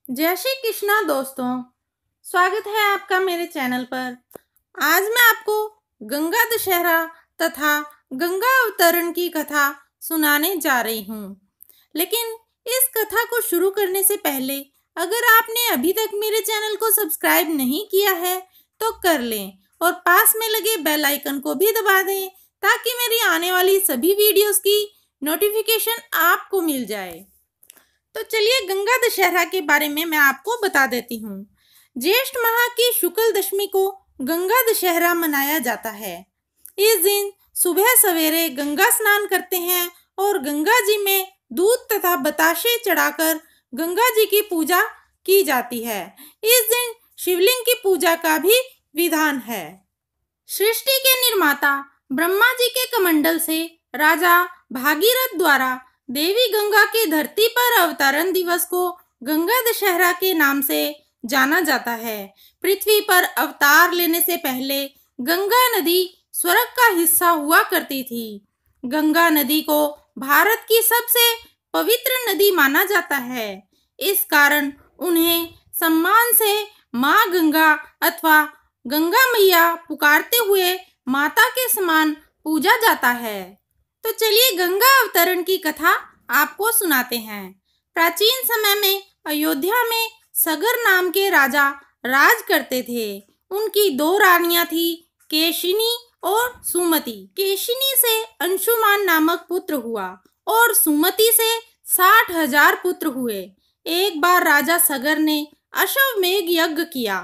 जय श्री कृष्णा दोस्तों, स्वागत है आपका मेरे चैनल पर। आज मैं आपको गंगा दशहरा तथा गंगा अवतरण की कथा सुनाने जा रही हूँ। लेकिन इस कथा को शुरू करने से पहले अगर आपने अभी तक मेरे चैनल को सब्सक्राइब नहीं किया है तो कर लें और पास में लगे बेल आइकन को भी दबा दें ताकि मेरी आने वाली सभी वीडियोस की नोटिफिकेशन आपको मिल जाए। तो चलिए गंगा दशहरा के बारे में मैं आपको बता देती हूँ। ज्येष्ठ माह की शुक्ल दशमी को गंगा दशहरा मनाया जाता है। इस दिन सुबह सवेरे गंगा स्नान करते हैं और गंगा जी में दूध तथा बताशे चढ़ाकर गंगा जी की पूजा की जाती है। इस दिन शिवलिंग की पूजा का भी विधान है। सृष्टि के निर्माता ब्रह्मा जी के कमंडल से राजा भागीरथ द्वारा देवी गंगा की धरती पर अवतरण दिवस को गंगा दशहरा के नाम से जाना जाता है। पृथ्वी पर अवतार लेने से पहले गंगा नदी स्वर्ग का हिस्सा हुआ करती थी। गंगा नदी को भारत की सबसे पवित्र नदी माना जाता है। इस कारण उन्हें सम्मान से माँ गंगा अथवा गंगा मैया पुकारते हुए माता के समान पूजा जाता है। तो चलिए गंगा अवतरण की कथा आपको सुनाते हैं। प्राचीन समय में अयोध्या में सगर नाम के राजा राज करते थे। उनकी दो रानियां थी, केशिनी और सुमति। केशिनी से अंशुमान नामक पुत्र हुआ और सुमति से 60,000 पुत्र हुए। एक बार राजा सगर ने अश्वमेध यज्ञ किया।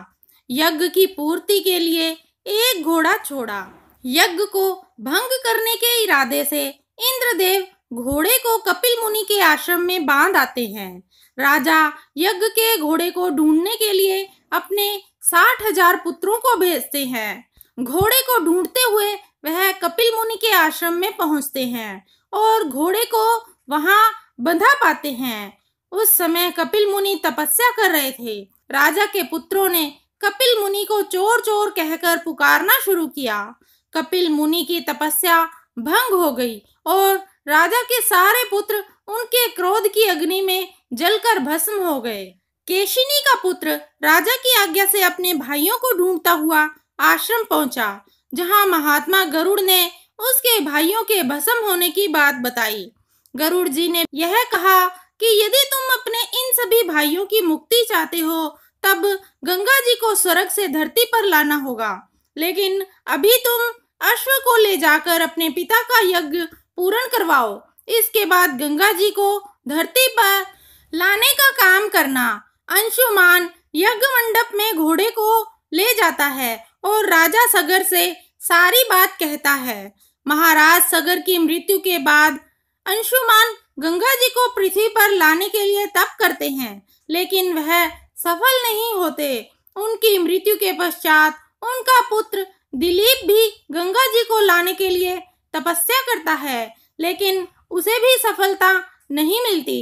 यज्ञ की पूर्ति के लिए एक घोड़ा छोड़ा। यज्ञ को भंग करने के इरादे से इंद्रदेव घोड़े को कपिल मुनि के आश्रम में बांध आते हैं। राजा यज्ञ के घोड़े को ढूंढने के लिए अपने 60,000 पुत्रों को भेजते हैं। घोड़े को ढूंढते हुए वह कपिल मुनि के आश्रम में पहुंचते हैं और घोड़े को वहां बंधा पाते हैं। उस समय कपिल मुनि तपस्या कर रहे थे। राजा के पुत्रों ने कपिल मुनि को चोर चोर कहकर पुकारना शुरू किया। कपिल मुनि की तपस्या भंग हो गई और राजा के सारे पुत्र उनके क्रोध की अग्नि में जलकर भस्म हो गए। केशिनी का पुत्र राजा की आज्ञा से अपने भाइयों को ढूंढता हुआ आश्रम पहुंचा, जहां महात्मा गरुड़ ने उसके भाइयों के भस्म होने की बात बताई। गरुड़ जी ने यह कहा कि यदि तुम अपने इन सभी भाइयों की मुक्ति चाहते हो तब गंगा जी को स्वर्ग से धरती पर लाना होगा, लेकिन अभी तुम अश्व को ले जाकर अपने पिता का यज्ञ पूर्ण करवाओ। इसके बाद गंगा जी को धरती पर लाने का काम करना। अंशुमान यज्ञ मंडप में घोड़े को ले जाता है और राजा सगर से सारी बात कहता है। महाराज सगर की मृत्यु के बाद अंशुमान गंगा जी को पृथ्वी पर लाने के लिए तप करते हैं, लेकिन वह सफल नहीं होते। उनकी मृत्यु के पश्चात उनका पुत्र दिलीप भी गंगा जी को लाने के लिए तपस्या करता है, लेकिन उसे भी सफलता नहीं मिलती।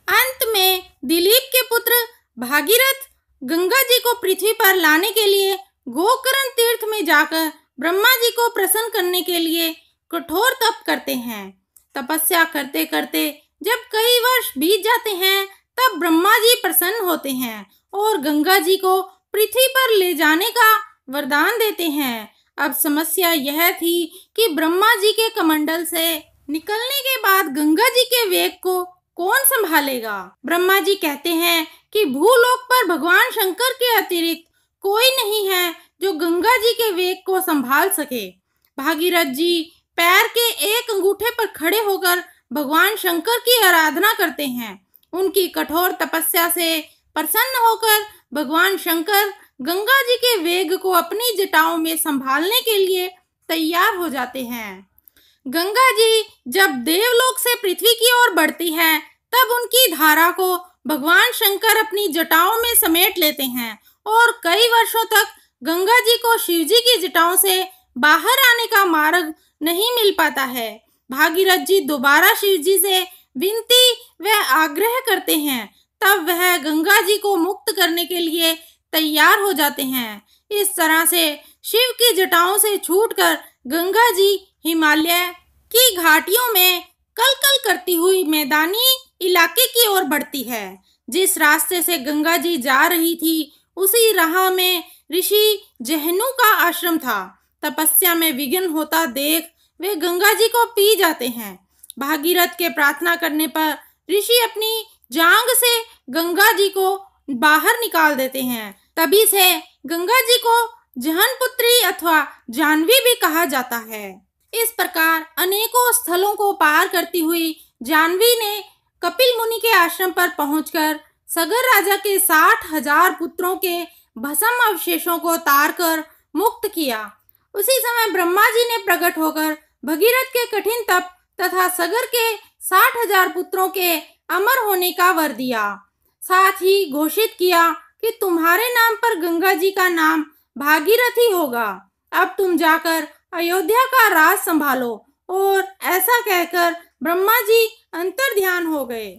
अंत में दिलीप के पुत्र भागीरथ गंगा जी को पृथ्वी पर लाने के लिए गोकर्ण तीर्थ में जाकर ब्रह्मा जी को प्रसन्न करने के लिए कठोर तप करते हैं। तपस्या करते करते जब कई वर्ष बीत जाते हैं तब ब्रह्मा जी प्रसन्न होते हैं और गंगा जी को पृथ्वी पर ले जाने का वरदान देते हैं। अब समस्या यह थी कि ब्रह्मा जी के कमंडल से निकलने के बाद गंगा जी के वेग को कौन संभालेगा। ब्रह्मा जी कहते हैं कि भूलोक पर भगवान शंकर के अतिरिक्त कोई नहीं है जो गंगा जी के वेग को संभाल सके। भागीरथ जी पैर के एक अंगूठे पर खड़े होकर भगवान शंकर की आराधना करते हैं। उनकी कठोर तपस्या से प्रसन्न होकर भगवान शंकर गंगा जी के वेग को अपनी जटाओं में संभालने के लिए तैयार हो जाते हैं। गंगा जी जब देवलोक से पृथ्वी की ओर बढ़ती है तब उनकी धारा को भगवान शंकर अपनी जटाओं में समेट लेते हैं और कई वर्षों तक गंगा जी को शिव जी की जटाओं से बाहर आने का मार्ग नहीं मिल पाता है। भागीरथ जी दोबारा शिव जी से विनती व आग्रह करते हैं, तब वह गंगा जी को मुक्त करने के लिए तैयार हो जाते हैं। इस तरह से शिव की जटाओं से छूटकर गंगा जी हिमालय की घाटियों में कल कल करती हुई मैदानी इलाके की ओर बढ़ती है। जिस रास्ते से गंगा जी जा रही थी उसी राह में ऋषि जहनु का आश्रम था। तपस्या में विघ्न होता देख वे गंगा जी को पी जाते हैं। भागीरथ के प्रार्थना करने पर ऋषि अपनी जांग से गंगा जी को बाहर निकाल देते हैं। तभी से गंगा जी को जहनपुत्री अथवा जानवी भी कहा जाता है। इस प्रकार अनेकों स्थलों को पार करती हुई जानवी ने कपिल मुनि के आश्रम पर पहुंचकर सगर राजा के 60,000 पुत्रों के भस्म अवशेषों को तार कर मुक्त किया। उसी समय ब्रह्मा जी ने प्रकट होकर भगीरथ के कठिन तप तथा सगर के 60,000 पुत्रों के अमर होने का वर दिया। साथ ही घोषित किया कि तुम्हारे नाम पर गंगा जी का नाम भागीरथी होगा। अब तुम जाकर अयोध्या का राज संभालो। और ऐसा कहकर ब्रह्मा जी अंतर्ध्यान हो गए।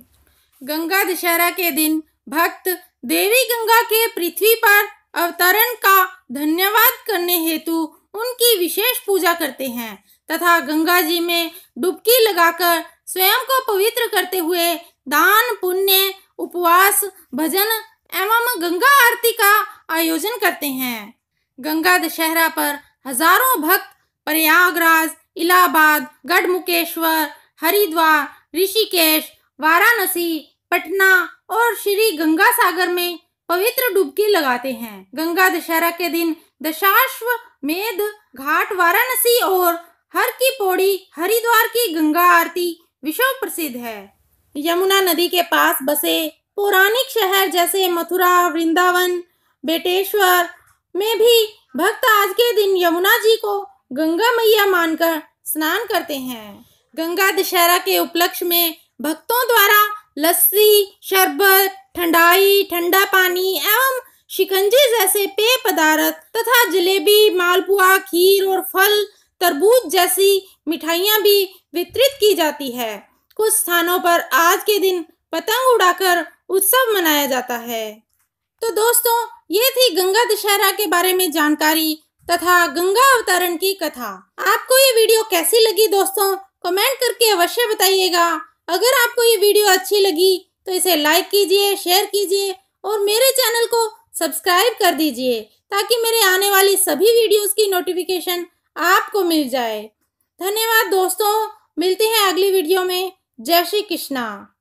गंगा दशहरा के दिन भक्त देवी गंगा के पृथ्वी पर अवतरण का धन्यवाद करने हेतु उनकी विशेष पूजा करते हैं तथा गंगा जी में डुबकी लगाकर स्वयं को पवित्र करते हुए दान, पुण्य, उपवास, भजन एवं गंगा आरती का आयोजन करते हैं। गंगा दशहरा पर हजारों भक्त प्रयागराज, इलाहाबाद, गढ़मुक्तेश्वर, हरिद्वार, ऋषिकेश, वाराणसी, पटना और श्री गंगा सागर में पवित्र डुबकी लगाते हैं। गंगा दशहरा के दिन दशाश्वमेध घाट वाराणसी और हर की पौड़ी हरिद्वार की गंगा आरती विश्व प्रसिद्ध है। यमुना नदी के पास बसे पौराणिक शहर जैसे मथुरा, वृंदावन, बेटेश्वर में भी भक्त आज के दिन यमुना जी को गंगा मैया मानकर स्नान करते हैं। गंगा दशहरा के उपलक्ष्य में भक्तों द्वारा लस्सी, शरबत, ठंडाई, ठंडा पानी एवं शिकंजी जैसे पेय पदार्थ तथा जलेबी, मालपुआ, खीर और फल, तरबूज जैसी मिठाइयां भी वितरित की जाती है। कुछ स्थानों पर आज के दिन पतंग उड़ाकर उत्सव मनाया जाता है। तो दोस्तों, ये थी गंगा दशहरा के बारे में जानकारी तथा गंगा अवतरण की कथा। आपको ये वीडियो कैसी लगी दोस्तों, कमेंट करके अवश्य बताइएगा। अगर आपको ये वीडियो अच्छी लगी तो इसे लाइक कीजिए, शेयर कीजिए और मेरे चैनल को सब्सक्राइब कर दीजिए ताकि मेरे आने वाली सभी वीडियोस की नोटिफिकेशन आपको मिल जाए। धन्यवाद दोस्तों, मिलते हैं अगली वीडियो में। जय श्री कृष्णा।